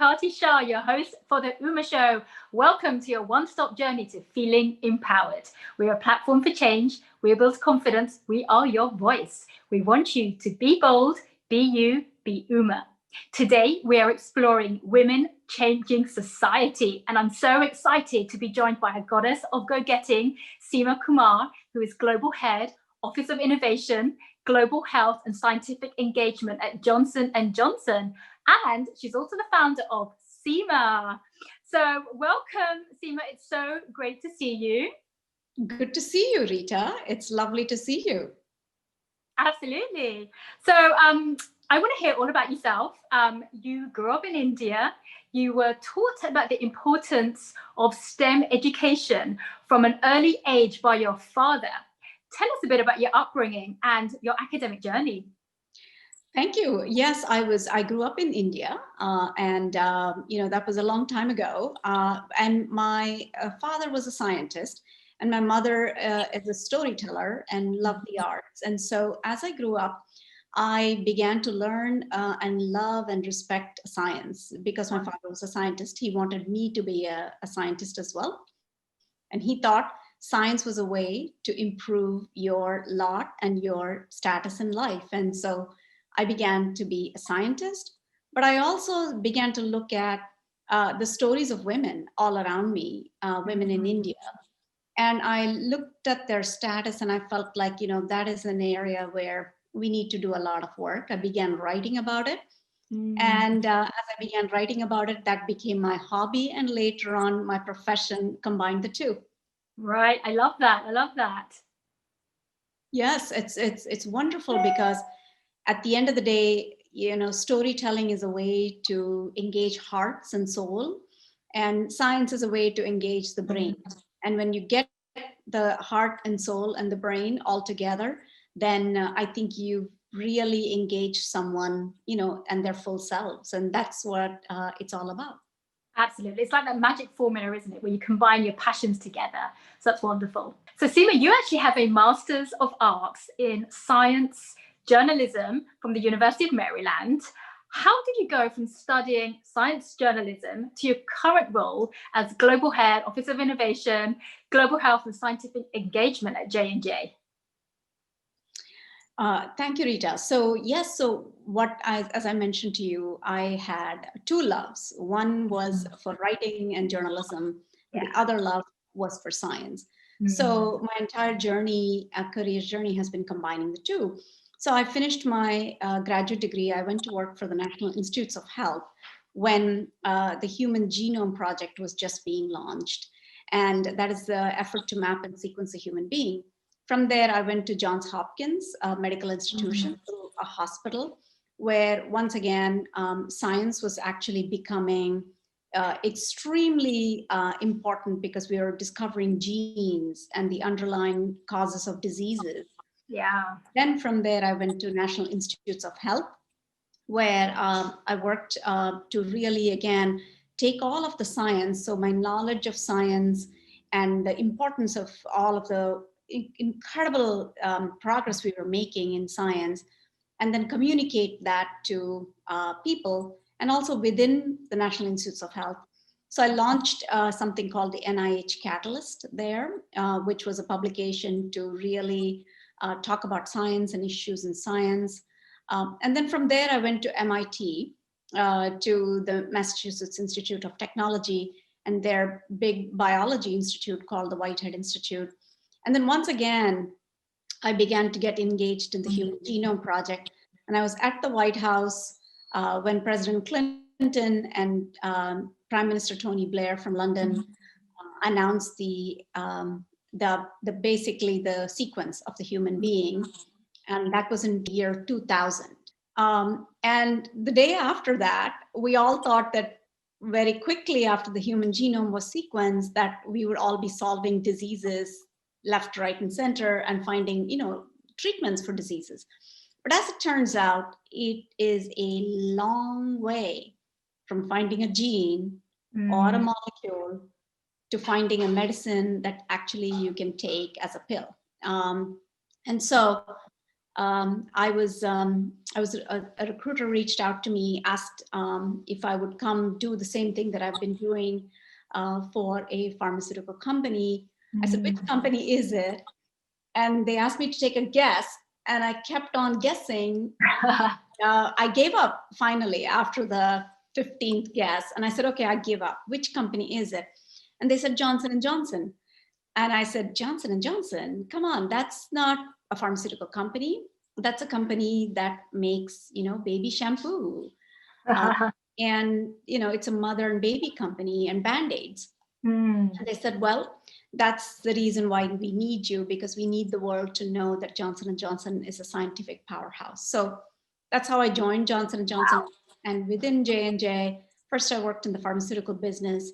Kakati-Shah, your host for the UMA Show. Welcome to your one-stop journey to feeling empowered. We're a platform for change. We build confidence. We are your voice. We want you to be bold, be you, be UMA. Today, we are exploring women changing society. And I'm so excited to be joined by a goddess of go-getting, Seema Kumar, who is Global Head, Office of Innovation, Global Health and Scientific Engagement at Johnson & Johnson. And she's also the founder of SEEMA. So welcome, Seema. It's so great to see you. Good to see you, Rita. It's lovely to see you. Absolutely. So I want to hear all about yourself. You grew up in India. You were taught about the importance of STEM education from an early age by your father. Tell us a bit about your upbringing and your academic journey. Thank you. Yes, I grew up in India, and that was a long time ago. And my father was a scientist, and my mother is a storyteller and loved the arts. And so, as I grew up, I began to learn and love and respect science because my father was a scientist. He wanted me to be a scientist as well, and he thought science was a way to improve your lot and your status in life. And so I began to be a scientist, but I also began to look at the stories of women all around me, women in India. And I looked at their status and I felt like, that is an area where we need to do a lot of work. I began writing about it. And as I began writing about it, that became my hobby. And later on, my profession combined the two. Right. I love that. I love that. Yes, it's wonderful because at the end of the day, storytelling is a way to engage hearts and soul, and science is a way to engage the brain. And when you get the heart and soul and the brain all together, then I think you really engage someone, and their full selves. And that's what it's all about. Absolutely. It's like that magic formula, isn't it? Where you combine your passions together. So that's wonderful. So Seema, you actually have a Master's of Arts in Science Journalism from the University of Maryland. How did you go from studying science journalism to your current role as Global Head, Office of Innovation, Global Health and Scientific Engagement at J&J? Thank you, Rita. So yes, as I mentioned to you, I had two loves. One was for writing and journalism. Yeah. The other love was for science. So my entire journey, career journey, has been combining the two. So I finished my graduate degree. I went to work for the National Institutes of Health when the Human Genome Project was just being launched. And that is the effort to map and sequence a human being. From there, I went to Johns Hopkins Medical Institution, a hospital, where once again, science was actually becoming extremely important because we were discovering genes and the underlying causes of diseases. Yeah. Then from there, I went to National Institutes of Health, where I worked to really, again, take all of the science, so my knowledge of science and the importance of all of the incredible progress we were making in science, and then communicate that to people and also within the National Institutes of Health. So I launched something called the NIH Catalyst there, which was a publication to really talk about science and issues in science. And then from there, I went to MIT, to the Massachusetts Institute of Technology and their big biology institute called the Whitehead Institute. And then once again, I began to get engaged in the Human Genome Project. And I was at the White House when President Clinton and Prime Minister Tony Blair from London announced basically the sequence of the human being. And that was in the year 2000. And the day after that, we all thought that very quickly after the human genome was sequenced, that we would all be solving diseases left, right, and center and finding, treatments for diseases. But as it turns out, it is a long way from finding a gene or a molecule to finding a medicine that actually you can take as a pill. And so A recruiter reached out to me, asked if I would come do the same thing that I've been doing for a pharmaceutical company. I said, which company is it? And they asked me to take a guess, and I kept on guessing. I gave up finally after the 15th guess, and I said, okay, I give up. Which company is it? And they said Johnson and Johnson. And I said, Johnson and Johnson, come on, that's not a pharmaceutical company. That's a company that makes, baby shampoo. And, it's a mother and baby company and Band-Aids. And they said, well, that's the reason why we need you, because we need the world to know that Johnson and Johnson is a scientific powerhouse. So that's how I joined Johnson and Johnson. Wow. And within J&J, first I worked in the pharmaceutical business.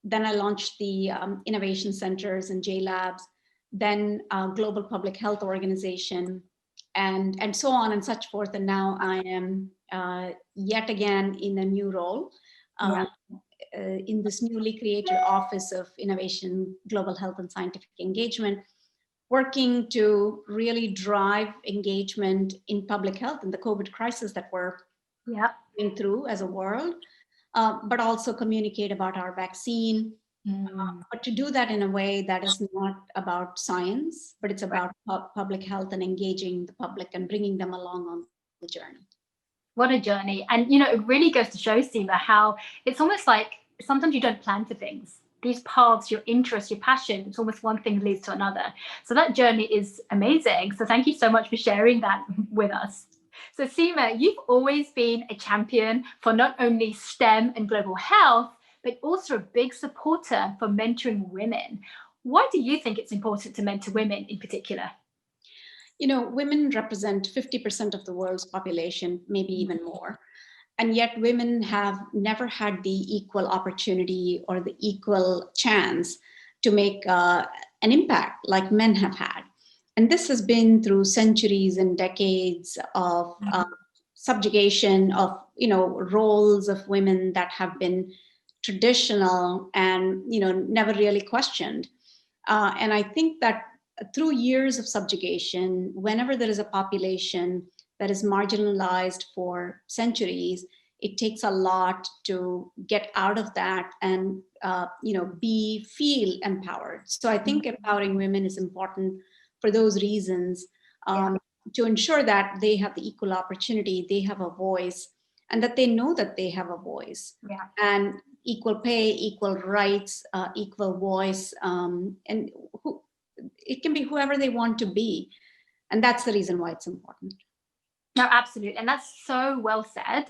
Then I launched the innovation centers and J Labs, then Global Public Health Organization, and so on and such forth. And now I am yet again in a new role. In this newly created Office of Innovation, Global Health and Scientific Engagement, working to really drive engagement in public health in the COVID crisis that we're going through as a world, but also communicate about our vaccine, but to do that in a way that is not about science, but it's about public health and engaging the public and bringing them along on the journey. What a journey. And, it really goes to show, Seema, how it's almost like sometimes you don't plan for things. These paths, your interest, your passion, it's almost one thing leads to another. So that journey is amazing. So thank you so much for sharing that with us. So Seema, you've always been a champion for not only STEM and global health, but also a big supporter for mentoring women. Why do you think it's important to mentor women in particular? Women represent 50% of the world's population, maybe even more. And yet women have never had the equal opportunity or the equal chance to make an impact like men have had. And this has been through centuries and decades of subjugation of, roles of women that have been traditional and, never really questioned. And I think that through years of subjugation, whenever there is a population that is marginalized for centuries, it takes a lot to get out of that and feel empowered. So I think empowering women is important for those reasons, to ensure that they have the equal opportunity, they have a voice, and that they know that they have a voice. And equal pay, equal rights, equal voice, and it can be whoever they want to be. And that's the reason why it's important. No, absolutely. And that's so well said.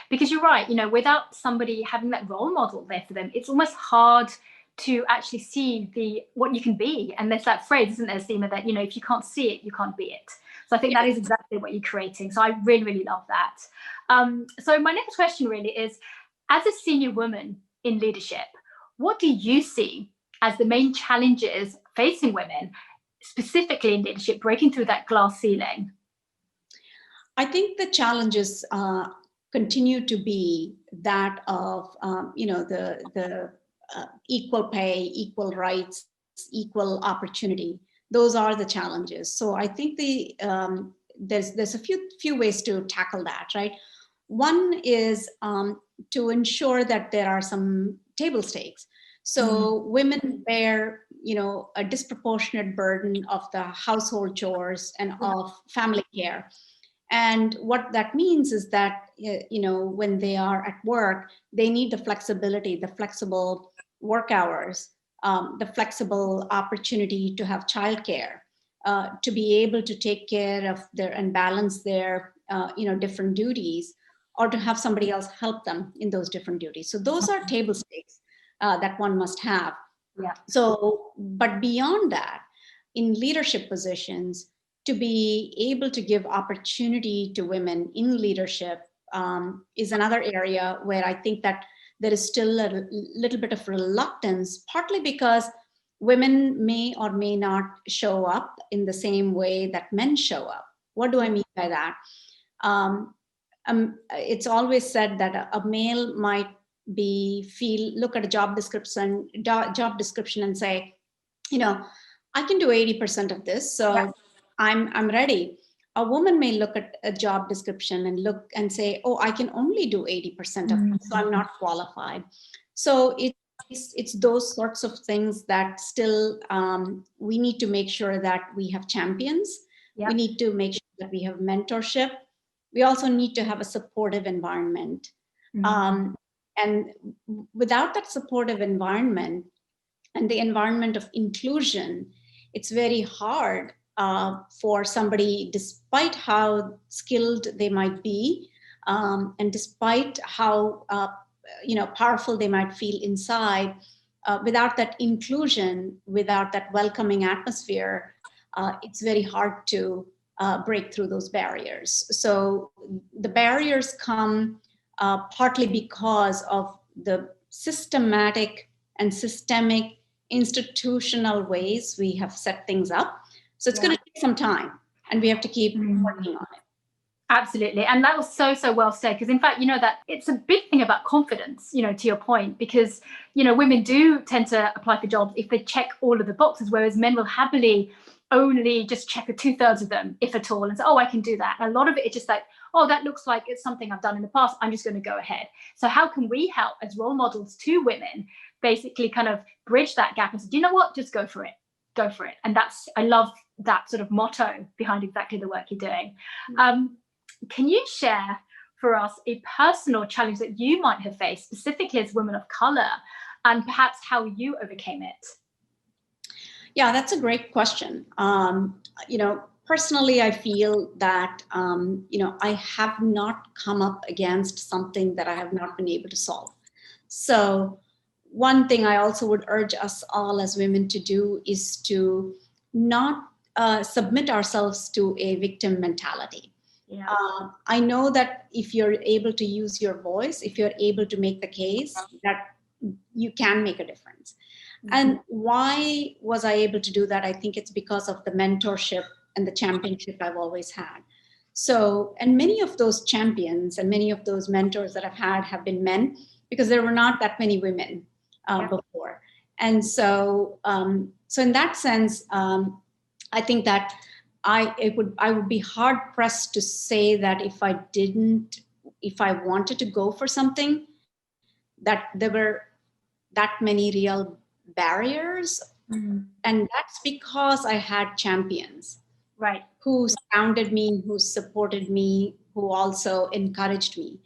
Because you're right, without somebody having that role model there for them, it's almost hard to actually see what you can be. And there's that phrase, isn't there, Seema, that, if you can't see it, you can't be it. So I think that is exactly what you're creating. So I really, really love that. So my next question really is, as a senior woman in leadership, what do you see as the main challenges facing women, specifically in leadership, breaking through that glass ceiling? I think the challenges continue to be that of, the equal pay, equal rights, equal opportunity. Those are the challenges. So I think there's a few ways to tackle that, right? One is to ensure that there are some table stakes. So women bear, a disproportionate burden of the household chores and of family care. And what that means is that, when they are at work, they need the flexibility, the flexible work hours, the flexible opportunity to have childcare, to be able to take care of and balance their, different duties, or to have somebody else help them in those different duties. So those are table stakes that one must have. So, but beyond that, in leadership positions, to be able to give opportunity to women in leadership is another area where I think that there is still a little bit of reluctance, partly because women may or may not show up in the same way that men show up. What do I mean by that? It's always said that a male might look at a job description and say, I can do 80% of this, so I'm ready. a woman may look at a job description and look and say, oh, I can only do 80% of it, so I'm not qualified. So it's those sorts of things that still we need to make sure that we have champions. Yep. We need to make sure that we have mentorship. We also need to have a supportive environment. And without that supportive environment and the environment of inclusion, it's very hard for somebody, despite how skilled they might be, and despite how powerful they might feel inside, without that inclusion, without that welcoming atmosphere, it's very hard to break through those barriers. So the barriers come partly because of the systematic and systemic institutional ways we have set things up. So it's going to take some time, and we have to keep working on it. Absolutely. And that was so well said, because in fact, that it's a big thing about confidence, to your point, because, women do tend to apply for jobs if they check all of the boxes, whereas men will happily only just check 2/3 of them, if at all, and say, oh, I can do that. And a lot of it is just like, oh, that looks like it's something I've done in the past, I'm just going to go ahead. So how can we help as role models to women basically kind of bridge that gap and say, you know what, just go for it. And I love that sort of motto behind exactly the work you're doing. Can you share for us a personal challenge that you might have faced, specifically as women of color, and perhaps how you overcame it? Yeah, that's a great question. Personally, I feel that, I have not come up against something that I have not been able to solve. So one thing I also would urge us all as women to do is to not submit ourselves to a victim mentality. Yeah. I know that if you're able to use your voice, if you're able to make the case, that you can make a difference. And why was I able to do that? I think it's because of the mentorship and the championship I've always had. So, and many of those champions and many of those mentors that I've had have been men, because there were not that many women before. And so, so in that sense, I think that I would be hard pressed to say that if I wanted to go for something, that there were that many real barriers. And that's because I had champions, right, who surrounded me, who supported me, who also encouraged me.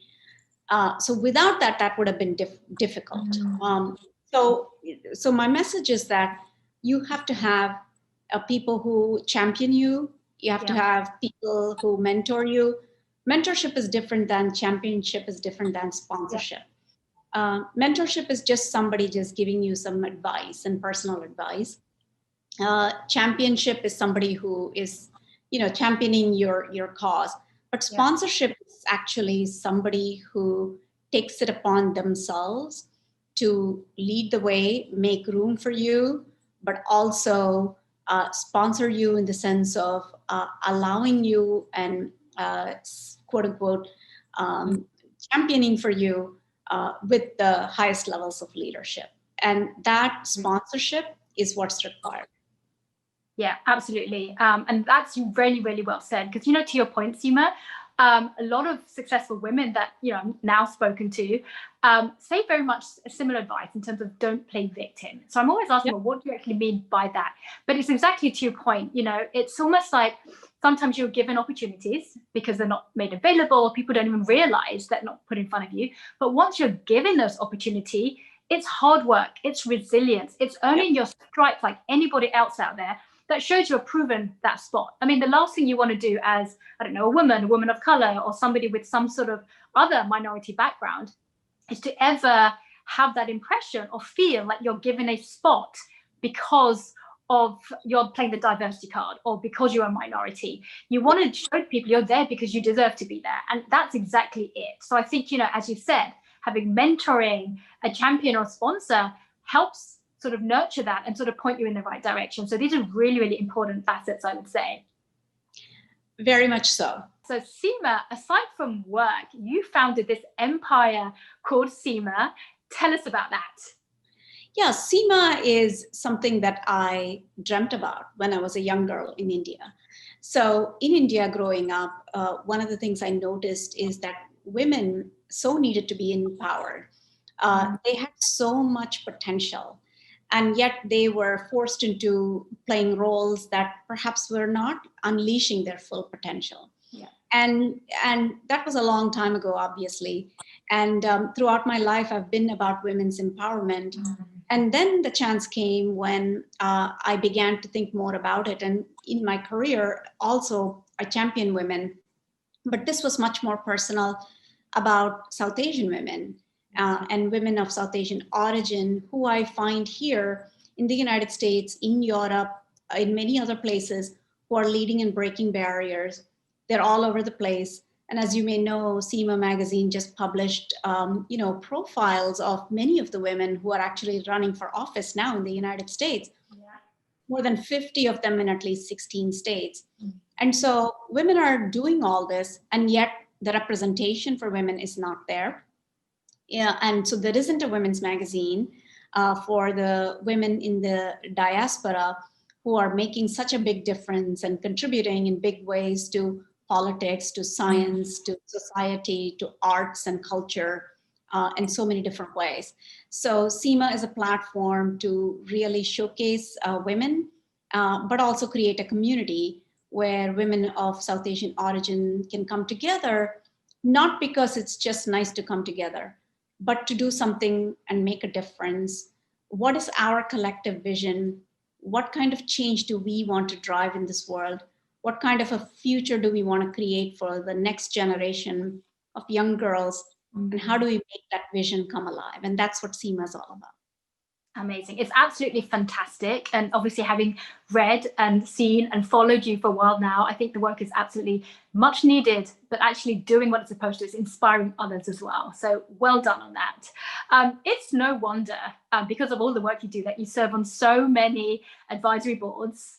So without that, that would have been difficult. So my message is that you have to have people who champion you. You have to have people who mentor you. Mentorship is different than championship, is different than sponsorship. Mentorship is just somebody just giving you some advice and personal advice. Championship is somebody who is, championing your cause. But sponsorship is actually somebody who takes it upon themselves to lead the way, make room for you, but also sponsor you in the sense of allowing you and quote unquote championing for you with the highest levels of leadership. And that sponsorship is what's required. Yeah, absolutely. And that's really, really well said. Because, to your point, Seema, a lot of successful women that, I'm now spoken to say very much similar advice in terms of don't play victim. So I'm always asking, well, what do you actually mean by that? But it's exactly to your point. It's almost like sometimes you're given opportunities because they're not made available, or people don't even realize they're not put in front of you. But once you're given those opportunity, it's hard work, it's resilience, it's earning your stripes like anybody else out there. That shows you're proven that spot. I mean, the last thing you want to do as, a woman of color, or somebody with some sort of other minority background, is to ever have that impression or feel like you're given a spot because of you're playing the diversity card or because you're a minority. You want to show people you're there because you deserve to be there. And that's exactly it. So I think, as you said, having mentoring, a champion or sponsor helps sort of nurture that and sort of point you in the right direction. So these are really, really important facets, I would say. Very much so. So Seema, aside from work, you founded this empire called SEEMA. Tell us about that. Yeah, SEEMA is something that I dreamt about when I was a young girl in India. So in India, growing up, one of the things I noticed is that women so needed to be empowered. They had so much potential, and yet they were forced into playing roles that perhaps were not unleashing their full potential. Yeah. And that was a long time ago, obviously. And throughout my life, I've been about women's empowerment. And then the chance came when I began to think more about it. And in my career, also, I champion women. But this was much more personal about South Asian women and women of South Asian origin, who I find here in the United States, in Europe, in many other places, who are leading and breaking barriers. They're all over the place. And as you may know, SEEMA Magazine just published, profiles of many of the women who are actually running for office now in the United States. Yeah. More than 50 of them in at least 16 states. And so women are doing all this, and yet the representation for women is not there. Yeah, and so there isn't a women's magazine for the women in the diaspora who are making such a big difference and contributing in big ways to politics, to science, to society, to arts and culture, in so many different ways. So SEEMA is a platform to really showcase women, but also create a community where women of South Asian origin can come together, not because it's just nice to come together, but to do something and make a difference. What is our collective vision? What kind of change do we want to drive in this world? What kind of a future do we want to create for the next generation of young girls? And how do we make that vision come alive? And that's what SEEMA is all about. Amazing. It's absolutely fantastic. And obviously, having read and seen and followed you for a while now, I think the work is absolutely much needed, but actually doing what it's supposed to is inspiring others as well. So well done on that. It's no wonder, because of all the work you do, that you serve on so many advisory boards.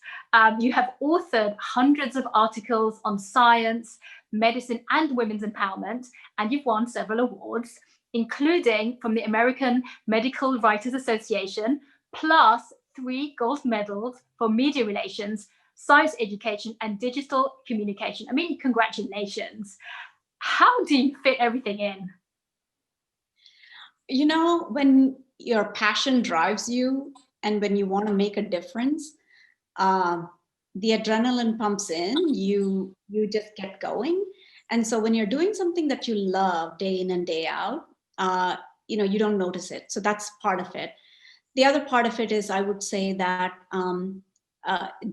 You have authored hundreds of articles on science, medicine, and women's empowerment, and you've won several awards, including from the American Medical Writers Association, plus 3 gold medals for media relations, science education, and digital communication. I mean, congratulations. How do you fit everything in? You know, when your passion drives you and when you want to make a difference, the adrenaline pumps in, you just get going. And so when you're doing something that you love day in and day out, you don't notice it. So that's part of it. The other part of it is, I would say that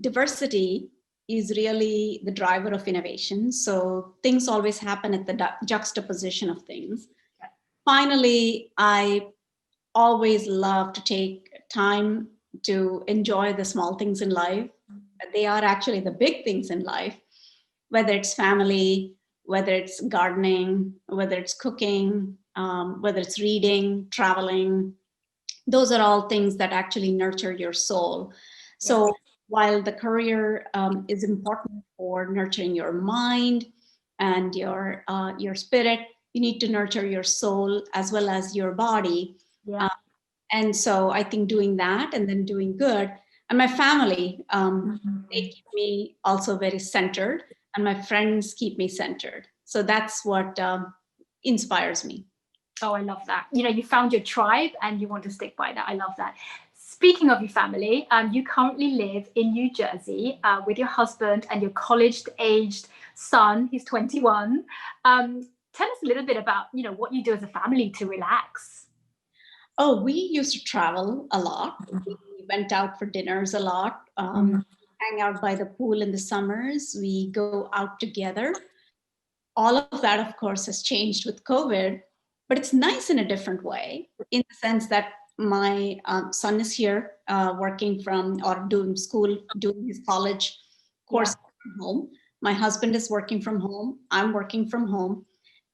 diversity is really the driver of innovation. So things always happen at the juxtaposition of things. Finally, I always love to take time to enjoy the small things in life. They are actually the big things in life, whether it's family, whether it's gardening, whether it's cooking, whether it's reading, traveling. Those are all things that actually nurture your soul. So while the career is important for nurturing your mind and your spirit, you need to nurture your soul as well as your body. Yeah. And so I think doing that and then doing good. And my family, they keep me also very centered, and my friends keep me centered. So that's what inspires me. Oh, I love that. You found your tribe and you want to stick by that. I love that. Speaking of your family, you currently live in New Jersey with your husband and your college-aged son. He's 21. Tell us a little bit about, what you do as a family to relax. Oh, we used to travel a lot. We went out for dinners a lot, hang out by the pool in the summers. We go out together. All of that, of course, has changed with COVID, but it's nice in a different way, in the sense that my son is here working from or doing school, doing his college course from home. My husband is working from home. I'm working from home.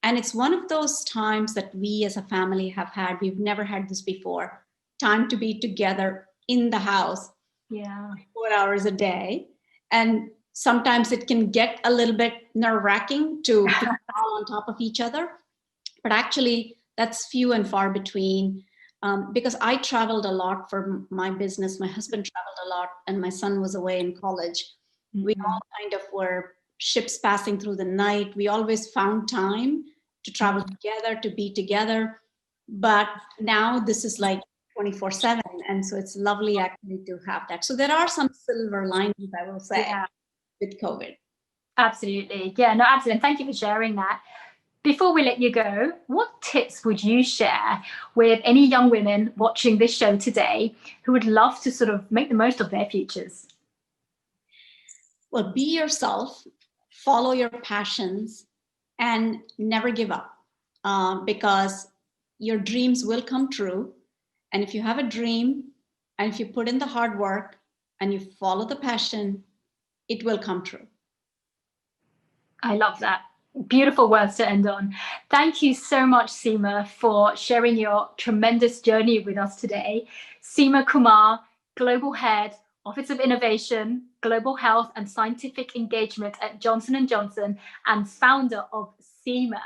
And it's one of those times that we as a family have had. We've never had this before. Time to be together in the house 4 hours a day. And sometimes it can get a little bit nerve-wracking to be all on top of each other. But actually, that's few and far between, because I traveled a lot for my business. My husband traveled a lot, and my son was away in college. We all kind of were ships passing through the night. We always found time to travel together, to be together. But now this is like 24/7. And so it's lovely actually to have that. So there are some silver linings, I will say, with COVID. Absolutely. Yeah, no, absolutely. And thank you for sharing that. Before we let you go, what tips would you share with any young women watching this show today who would love to sort of make the most of their futures? Well, be yourself, follow your passions, and never give up, because your dreams will come true. And if you have a dream, and if you put in the hard work and you follow the passion, it will come true. I love that. Beautiful words to end on. Thank you so much, Seema, for sharing your tremendous journey with us today. Seema Kumar, Global Head, Office of Innovation, Global Health and Scientific Engagement at Johnson & Johnson, and founder of SEEMA.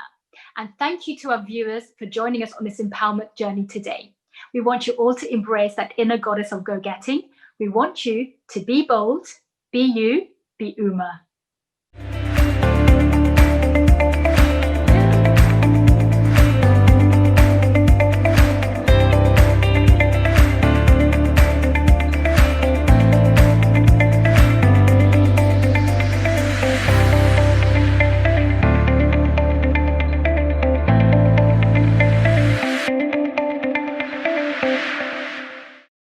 And thank you to our viewers for joining us on this empowerment journey today. We want you all to embrace that inner goddess of go-getting. We want you to be bold, be you, be Uma.